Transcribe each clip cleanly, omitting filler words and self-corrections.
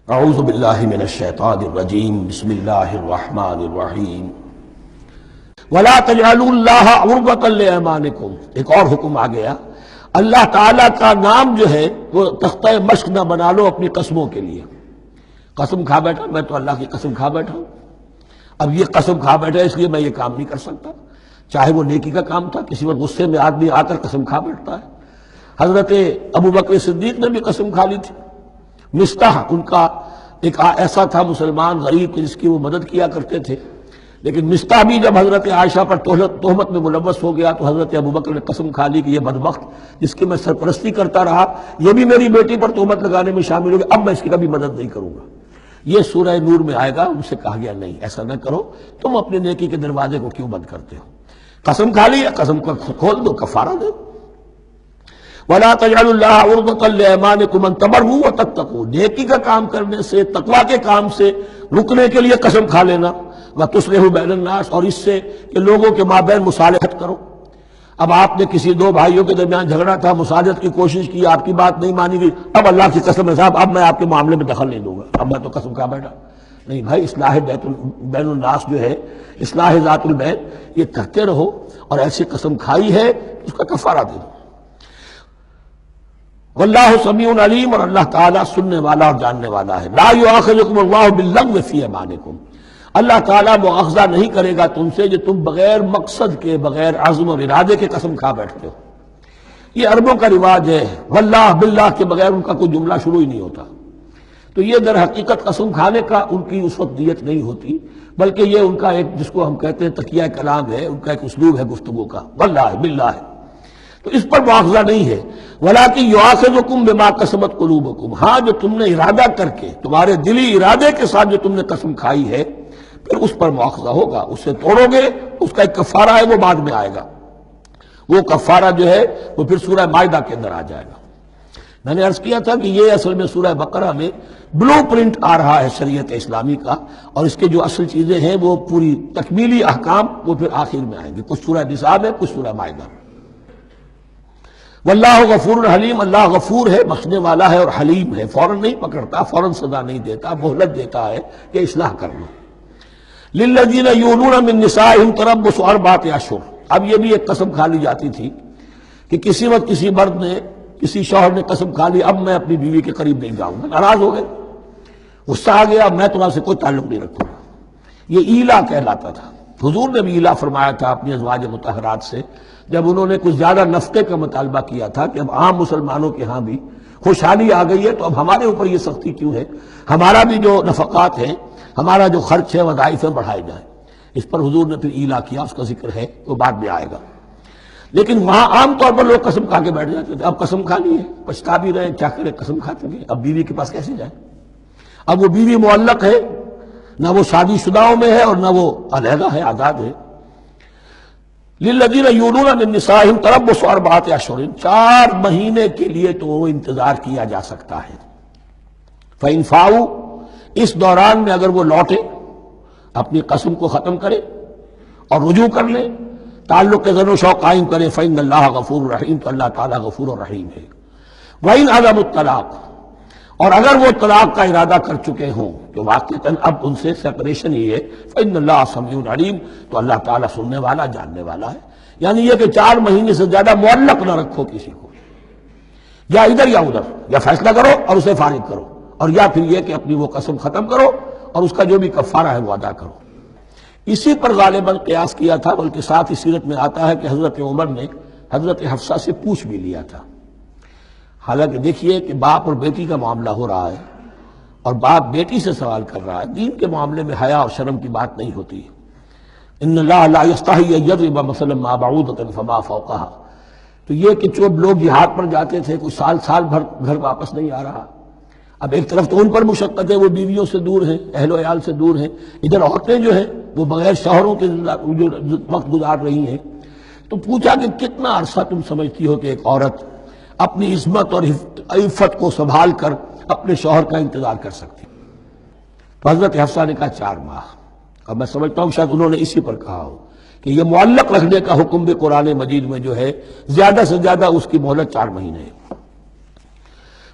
اعوذ باللہ من الشیطان الرجیم بسم اللہ الرحمن الرحیم ولا تجعلوا اللہ عرضۃ لایمانکم۔ ایک اور حکم آ گیا، اللہ تعالیٰ کا نام جو ہے وہ تختہ مشق نہ بنا لو اپنی قسموں کے لیے۔ قسم کھا بیٹھا، میں تو اللہ کی قسم کھا بیٹھا ہوں، اب یہ قسم کھا بیٹھا اس لیے میں یہ کام نہیں کر سکتا، چاہے وہ نیکی کا کام تھا۔ کسی وقت غصے میں آدمی آ کر قسم کھا بیٹھتا ہے۔ حضرت ابوبکر صدیق نے بھی قسم کھا لی تھی۔ مصطح ان کا ایک ایسا تھا مسلمان غریب کہ جس کی وہ مدد کیا کرتے تھے، لیکن مصطح بھی جب حضرت عائشہ پر تہمت میں ملوث ہو گیا تو حضرت ابوبکر نے قسم کھا لی کہ یہ بدبخت جس کی میں سرپرستی کرتا رہا یہ بھی میری بیٹی پر تہمت لگانے میں شامل ہو گیا، اب میں اس کی کبھی مدد نہیں کروں گا۔ یہ سورہ نور میں آئے گا، ان سے کہا گیا نہیں ایسا نہ کرو، تم اپنے نیکی کے دروازے کو کیوں بند کرتے ہو؟ قسم کھا لی، قسم کو کھول دو، کفارہ دو۔ وَلَا تَجْعَلُوا اللَّهَ عُرْضَةً لِأَيْمَانِكُمْ أَن تَبَرُّوا وَتَتَّقُوا، نیکی کا کام کرنے سے، تقویٰ کے کام سے رکنے کے لیے قسم کھا لینا۔ وَتُصْلِحُوا بَيْنَ النَّاسِ، اور اس سے کہ لوگوں کے مابین مصالحت کرو۔ اب آپ نے کسی دو بھائیوں کے درمیان جھگڑا تھا، مصالحت کی کوشش کی، آپ کی بات نہیں مانی گئی، اب اللہ کی قسم ہے صاحب اب میں آپ کے معاملے میں دخل نہیں دوں گا، اب میں تو قسم کھا بیٹھا۔ نہیں بھائی، اصلاح بین الناس جو ہے، اصلاح ذات البین، یہ کرتے رہو، اور ایسی قسم کھائی ہے اس کا کفارہ دے دو۔ واللہ سمیع علیم، اور اللہ تعالیٰ سننے والا اور جاننے والا ہے۔ لا یؤاخذکم اللہ باللغو فی ایمانکم، اللہ تعالیٰ مؤاخذہ نہیں کرے گا تم سے جو تم بغیر مقصد کے، بغیر عزم اور ارادے کے قسم کھا بیٹھتے ہو۔ یہ عربوں کا رواج ہے، واللہ باللہ کے بغیر ان کا کوئی جملہ شروع ہی نہیں ہوتا، تو یہ در حقیقت قسم کھانے کا ان کی اس وقت نیت نہیں ہوتی، بلکہ یہ ان کا ایک جس کو ہم کہتے ہیں تکیہ کلام ہے، ان کا ایک اسلوب ہے گفتگو کا، واللہ باللہ، تو اس پر مؤاخذہ نہیں ہے۔ وَلَٰكِن يُؤَاخِذُكُم بِمَا كَسَبَتْ قُلُوبُكُم، ہاں جو تم نے ارادہ کر کے، تمہارے دلی ارادے کے ساتھ جو تم نے قسم کھائی ہے، پھر اس پر مؤاخذہ ہوگا، اسے توڑو گے، اس کا ایک کفارہ ہے، وہ بعد میں آئے گا۔ وہ کفارہ جو ہے وہ پھر سورہ مائدہ کے اندر آ جائے گا۔ میں نے عرض کیا تھا کہ یہ اصل میں سورہ بقرہ میں بلو پرنٹ آ رہا ہے شریعت اسلامی کا، اور اس کے جو اصل چیزیں ہیں وہ پوری تکمیلی احکام وہ پھر آخر میں آئیں گے، کچھ سورہ نساء میں، کچھ سورہ مائدہ میں۔ واللہ غفور حلیم، اللہ غفور ہے، بخشنے والا ہے، اور حلیم ہے، فوراً نہیں پکڑتا، فوراً سزا نہیں دیتا، مہلت دیتا ہے کہ اصلاح کر لو۔ للذین یؤلون من نسائہم تربص اربعۃ اشہر، اب یہ بھی ایک قسم کھا لی جاتی تھی کہ کسی وقت کسی مرد نے، کسی شوہر نے قسم کھا لی اب میں اپنی بیوی کے قریب نہیں جاؤں گا، ناراض ہو گئے، غصہ آ گیا، میں تمہارے سے کوئی تعلق نہیں رکھوں گا، یہ ایلا کہلاتا تھا۔ حضور نے بھی ایلا فرمایا تھا اپنی ازواج مطہرات سے جب انہوں نے کچھ زیادہ نفقے کا مطالبہ کیا تھا کہ اب عام مسلمانوں کے ہاں بھی خوشحالی آ گئی ہے تو اب ہمارے اوپر یہ سختی کیوں ہے، ہمارا بھی جو نفقات ہیں، ہمارا جو خرچ ہے، وظائف ہیں، بڑھائے جائیں۔ اس پر حضور نے پھر ایلا کیا، اس کا ذکر ہے وہ بعد میں آئے گا۔ لیکن وہاں عام طور پر لوگ قسم کھا کے بیٹھ جاتے تھے، اب قسم کھا لی ہے، پچھتا بھی رہے، کیا کرے، قسم کھا چکے، اب بیوی کے پاس کیسے جائیں؟ اب وہ بیوی معلق ہے، نہ وہ شادی شداؤں میں ہے اور نہ وہ علیحدہ ہے، آزاد ہے۔ للذین یؤلون من نسائہم تربص اربعۃ اشہر، 4 مہینے کے لیے تو وہ انتظار کیا جا سکتا ہے۔ فإن فاؤوا، اس دوران میں اگر وہ لوٹے، اپنی قسم کو ختم کرے اور رجوع کر لے، تعلق کے زن و شوق قائم کرے، فإن اللہ غفور رحیم، تو اللہ تعالیٰ غفور و رحیم ہے۔ وإن عزموا الطلاق، اور اگر وہ طلاق کا ارادہ کر چکے ہوں کہ واقعتاً اب ان سے سپریشن ہی ہے، فإن اللہ سمیع علیم، تو اللہ تعالیٰ سننے والا، جاننے والا ہے۔ یعنی یہ کہ 4 مہینے سے زیادہ معلق نہ رکھو کسی کو، یا ادھر یا ادھر، یا فیصلہ کرو اور اسے فارغ کرو، اور یا پھر یہ کہ اپنی وہ قسم ختم کرو اور اس کا جو بھی کفارہ ہے وہ ادا کرو۔ اسی پر غالباً قیاس کیا تھا، بلکہ ساتھ ہی سیرت میں آتا ہے کہ حضرت عمر نے حضرت حفصہ سے پوچھ بھی لیا تھا۔ حالانکہ دیکھیے کہ باپ اور بیٹی کا معاملہ ہو رہا ہے، اور باپ بیٹی سے سوال کر رہا ہے، دین کے معاملے میں حیا اور شرم کی بات نہیں ہوتی۔ ان اللہ لا یستحی ان یضرب مثلا ما بعوضۃ فما فوقها، تو یہ کہ جو لوگ جہاد پر جاتے تھے، کوئی سال بھر گھر واپس نہیں آ رہا، اب ایک طرف تو ان پر مشقت ہے، وہ بیویوں سے دور ہیں، اہل و عیال سے دور ہیں، ادھر عورتیں جو ہیں وہ بغیر شوہروں کے جو وقت گزار رہی ہیں، تو پوچھا کہ کتنا عرصہ تم سمجھتی ہو کہ ایک عورت اپنی عصمت اور عفت کو سنبھال کر اپنے شوہر کا انتظار کر سکتی؟ تو حضرت حفصہ نے کہا 4 ماہ۔ اب میں سمجھتا ہوں شاید انہوں نے اسی پر کہا ہو کہ یہ معلق رکھنے کا حکم بھی قرآن مجید میں جو ہے زیادہ سے زیادہ اس کی مہلت 4 مہینے ہے۔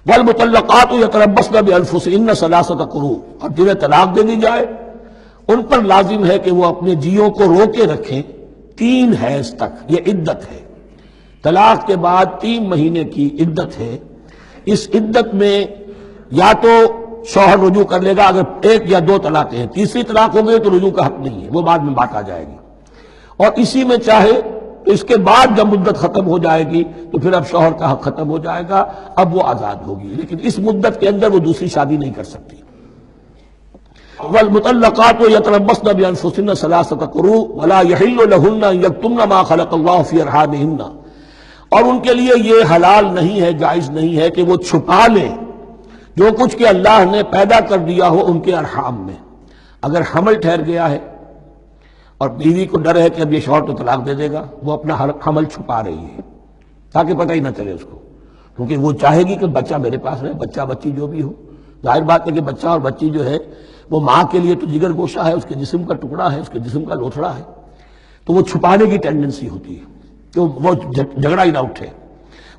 والمطلقات یتربصن بانفسهن ثلاثة قروء، اور جنہیں طلاق دے دی جائے ان پر لازم ہے کہ وہ اپنے جیوں کو روکے رکھیں 3 حیض تک، یہ عدت ہے۔ طلاق کے بعد 3 مہینے کی عدت ہے۔ اس عدت میں یا تو شوہر رجوع کر لے گا اگر 1 یا 2 طلاقیں ہیں، تیسری طلاق ہو گئی تو رجوع کا حق نہیں ہے، وہ بعد میں بات آ جائے گی، اور اسی میں چاہے تو اس کے بعد جب مدت ختم ہو جائے گی تو پھر اب شوہر کا حق ختم ہو جائے گا، اب وہ آزاد ہوگی، لیکن اس مدت کے اندر وہ دوسری شادی نہیں کر سکتی۔ والمطلقات یتربصن بانفسهن ثلاثة قروء ولا يحل لهن ان يكتمن ما خلق الله في ارحامهن، اور ان کے لیے یہ حلال نہیں ہے، جائز نہیں ہے کہ وہ چھپا لیں جو کچھ کہ اللہ نے پیدا کر دیا ہو ان کے ارحام میں۔ اگر حمل ٹھہر گیا ہے اور بیوی کو ڈر ہے کہ اب یہ شوہر تو طلاق دے دے گا، وہ اپنا حمل چھپا رہی ہے تاکہ پتہ ہی نہ چلے اس کو، کیونکہ وہ چاہے گی کہ بچہ میرے پاس رہے، بچہ بچی جو بھی ہو۔ ظاہر بات ہے کہ بچہ اور بچی جو ہے وہ ماں کے لیے تو جگر گوشہ ہے، اس کے جسم کا ٹکڑا ہے، اس کے جسم کا لوتھڑا ہے، تو وہ چھپانے کی ٹینڈنسی ہوتی ہے کہ وہ جھگڑا ہی نہ اٹھے۔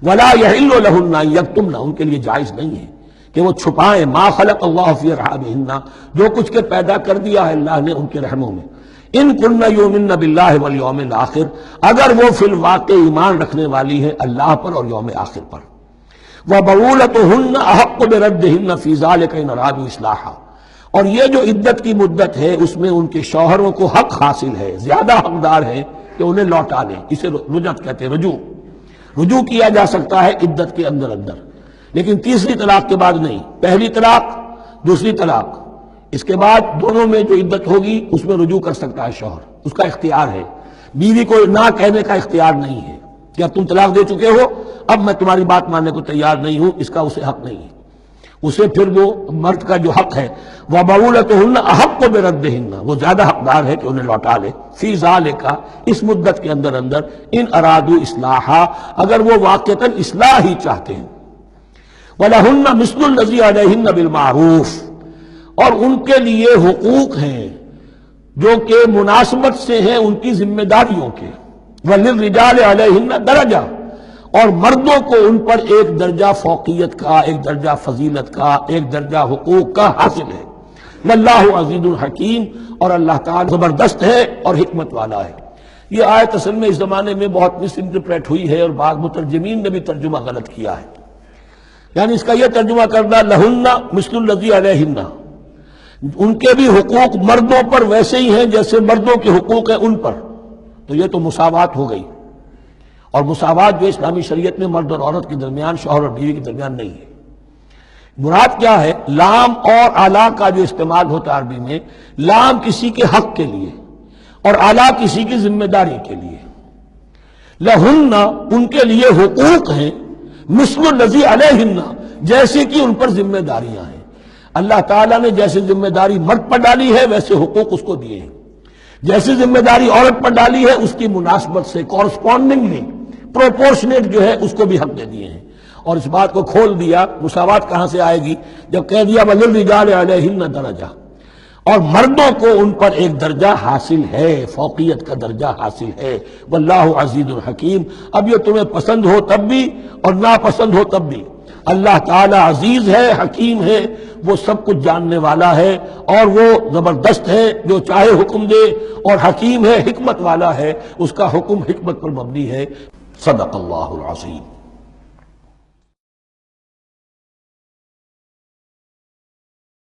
ولا يحل لهن ان يكتمن، ان کے لیے جائز نہیں ہے کہ وہ چھپائیں ما خلق اللہ فی ارحامہن، جو کچھ کے پیدا کر دیا ہے اللہ نے ان کے رحموں میں۔ ان کن یؤمن باللہ والیوم الآخر، اگر وہ فی الواقع ایمان رکھنے والی ہے اللہ پر اور یوم آخر پر۔ وبعولتهن احق بردهن فی ذلک ان ارادوا اصلاحا، اور یہ جو عدت کی مدت ہے اس میں ان کے شوہروں کو حق حاصل ہے، زیادہ حقدار ہے کہ انہیں لوٹا لیں، اسے رجعت کہتے ہیں، رجوع کیا جا سکتا ہے عدت کے اندر لیکن تیسری طلاق کے بعد نہیں۔ پہلی طلاق، دوسری طلاق، اس کے بعد دونوں میں جو عدت ہوگی اس میں رجوع کر سکتا ہے شوہر، اس کا اختیار ہے، بیوی کو نہ کہنے کا اختیار نہیں ہے کہ اب تم طلاق دے چکے ہو، اب میں تمہاری بات ماننے کو تیار نہیں ہوں، اس کا اسے حق نہیں ہے۔ اسے پھر وہ مرد کا جو حق ہے وَبَعُولَتُهُنَّ أَحَقُّ بِرَدِّهِنَّ، وہ زیادہ حقدار ہے کہ انہیں لوٹا لے، فی ذالک، اس مدت کے اندر ان ارادوا اصلاحا، اگر وہ واقعتاً اصلاح ہی چاہتے ہیں۔ وَلَهُنَّ مِثْلُ الَّذِي عَلَيْهِنَّ بِالْمَعْرُوفِ، اور ان کے لیے حقوق ہیں جو کہ مناسبت سے ہیں ان کی ذمہ داریوں کے۔ وَلِلرِّجَالِ عَلَيْهِنَّ دَرَجَةٌ، اور مردوں کو ان پر ایک درجہ فوقیت کا، ایک درجہ فضیلت کا، ایک درجہ حقوق کا حاصل ہے۔ واللہ عزیز الحکیم، اور اللہ تعالی زبردست ہے اور حکمت والا ہے۔ یہ آیت اصل میں اس زمانے میں بہت مس انٹرپریٹ ہوئی ہے اور بعض مترجمین نے بھی ترجمہ غلط کیا ہے، یعنی اس کا یہ ترجمہ کرنا لہن مثل الذی علیہن، ان کے بھی حقوق مردوں پر ویسے ہی ہیں جیسے مردوں کے حقوق ہیں ان پر، تو یہ تو مساوات ہو گئی، اور مساوات جو اسلامی شریعت میں مرد اور عورت کے درمیان، شوہر اور بیوی کے درمیان نہیں ہے۔ مراد کیا ہے؟ لام اور اعلیٰ کا جو استعمال ہوتا ہے عربی میں، لام کسی کے حق کے لیے اور اعلیٰ کسی کی ذمہ داری کے لیے۔ لہن، ان کے لیے حقوق ہیں، مثل الذی علیہن، جیسے کہ ان پر ذمہ داریاں ہیں۔ اللہ تعالیٰ نے جیسے ذمہ داری مرد پر ڈالی ہے ویسے حقوق اس کو دیے ہیں، جیسے ذمہ داری عورت پر ڈالی ہے اس کی مناسبت سے کورسپونڈنگلی پروپورشنیٹ جو ہے اس کو بھی حق دے دیے ہیں۔ اور اس بات کو کھول دیا، مساوات کہاں سے آئے گی؟ جب کہہ دیا وَلِلرِّجَالِ عَلَيْهِنَّ درجہ، اور مردوں کو ان پر ایک درجہ حاصل ہے، فوقیت کا درجہ حاصل ہے۔ واللہ عزیز الحکیم، اب یہ تمہیں پسند ہو تب بھی اور ناپسند ہو تب بھی اللہ تعالی عزیز ہے، حکیم ہے، وہ سب کچھ جاننے والا ہے، اور وہ زبردست ہے، جو چاہے حکم دے، اور حکیم ہے، حکمت والا ہے، اس کا حکم حکمت پر مبنی ہے۔ صدق اللہ العظیم۔